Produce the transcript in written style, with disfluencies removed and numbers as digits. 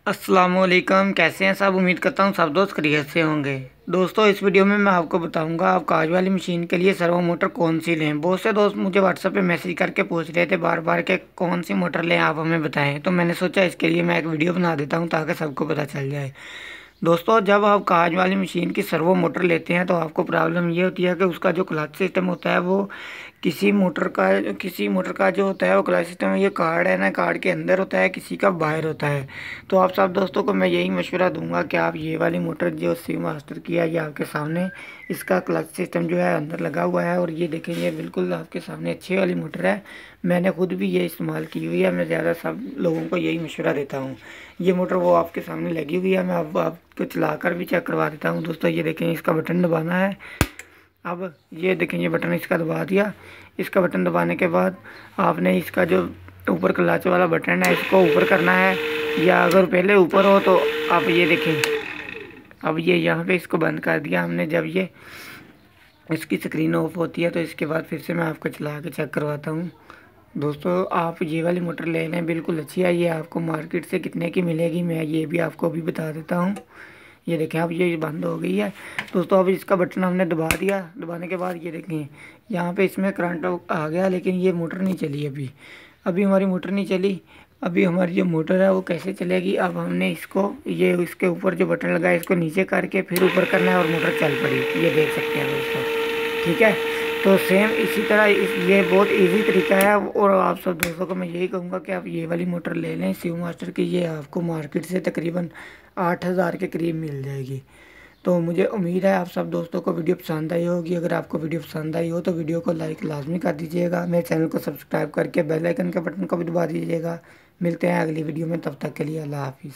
अस्सलामुअलैकुम। कैसे हैं सब? उम्मीद करता हूँ सब दोस्त खैरियत से होंगे। दोस्तों, इस वीडियो में मैं आपको बताऊंगा आप काज वाली मशीन के लिए सर्वो मोटर कौन सी लें। बहुत से दोस्त मुझे व्हाट्सएप पे मैसेज करके पूछ रहे थे बार बार के कौन सी मोटर लें, आप हमें बताएं। तो मैंने सोचा इसके लिए मैं एक वीडियो बना देता हूँ ताकि सबको पता चल जाए। दोस्तों, जब आप काज वाली मशीन की सर्वो मोटर लेते हैं तो आपको प्रॉब्लम ये होती है कि उसका जो क्लच सिस्टम होता है वो किसी मोटर का जो होता है वो क्लच सिस्टम, ये कार्ड है ना, कार्ड के अंदर होता है, किसी का बाहर होता है। तो आप सब दोस्तों को मैं यही मशवरा दूंगा कि आप ये वाली मोटर जो सी मास्टर की है, ये आपके सामने इसका क्लच सिस्टम जो है अंदर लगा हुआ है। और ये देखें, ये बिल्कुल आपके सामने अच्छी वाली मोटर है। मैंने खुद भी ये इस्तेमाल की हुई है। मैं ज़्यादा सब लोगों को यही मशवरा देता हूँ। ये मोटर वो आपके सामने लगी हुई है। मैं अब आपको चला कर भी चेक करवा देता हूँ। दोस्तों, ये देखें, इसका बटन दबाना है। अब ये देखें, ये बटन इसका दबा दिया। इसका बटन दबाने के बाद आपने इसका जो ऊपर क्लच वाला बटन है इसको ऊपर करना है, या अगर पहले ऊपर हो तो आप ये देखें, अब ये यहाँ पे इसको बंद कर दिया हमने। जब ये इसकी स्क्रीन ऑफ होती है तो इसके बाद फिर से मैं आपको चला के चेक करवाता हूँ। दोस्तों, आप ये वाली मोटर ले लें, बिल्कुल अच्छी है। ये आपको मार्केट से कितने की मिलेगी मैं ये भी आपको अभी बता देता हूँ। ये देखें, अब ये बंद हो गई है। दोस्तों, अब इसका बटन हमने दबा दिया। दबाने के बाद ये देखें, यहाँ पे इसमें करंट आ गया, लेकिन ये मोटर नहीं चली। अभी अभी हमारी मोटर नहीं चली। अभी हमारी जो मोटर है वो कैसे चलेगी? अब हमने इसको, ये इसके ऊपर जो बटन लगा है इसको नीचे करके फिर ऊपर करना है और मोटर चल पड़ी। ये देख सकते हैं दोस्तों, ठीक है। तो सेम इसी तरह ये बहुत इजी तरीका है। और आप सब दोस्तों को मैं यही कहूँगा कि आप ये वाली मोटर ले लें शिव मास्टर की। ये आपको मार्केट से तकरीबन 8,000 के करीब मिल जाएगी। तो मुझे उम्मीद है आप सब दोस्तों को वीडियो पसंद आई होगी। अगर आपको वीडियो पसंद आई हो तो वीडियो को लाइक लाजमी कर दीजिएगा। मेरे चैनल को सब्सक्राइब करके बेल आइकन के बटन को भी दबा दीजिएगा। मिलते हैं अगली वीडियो में, तब तक के लिए अल्लाह हाफिज़।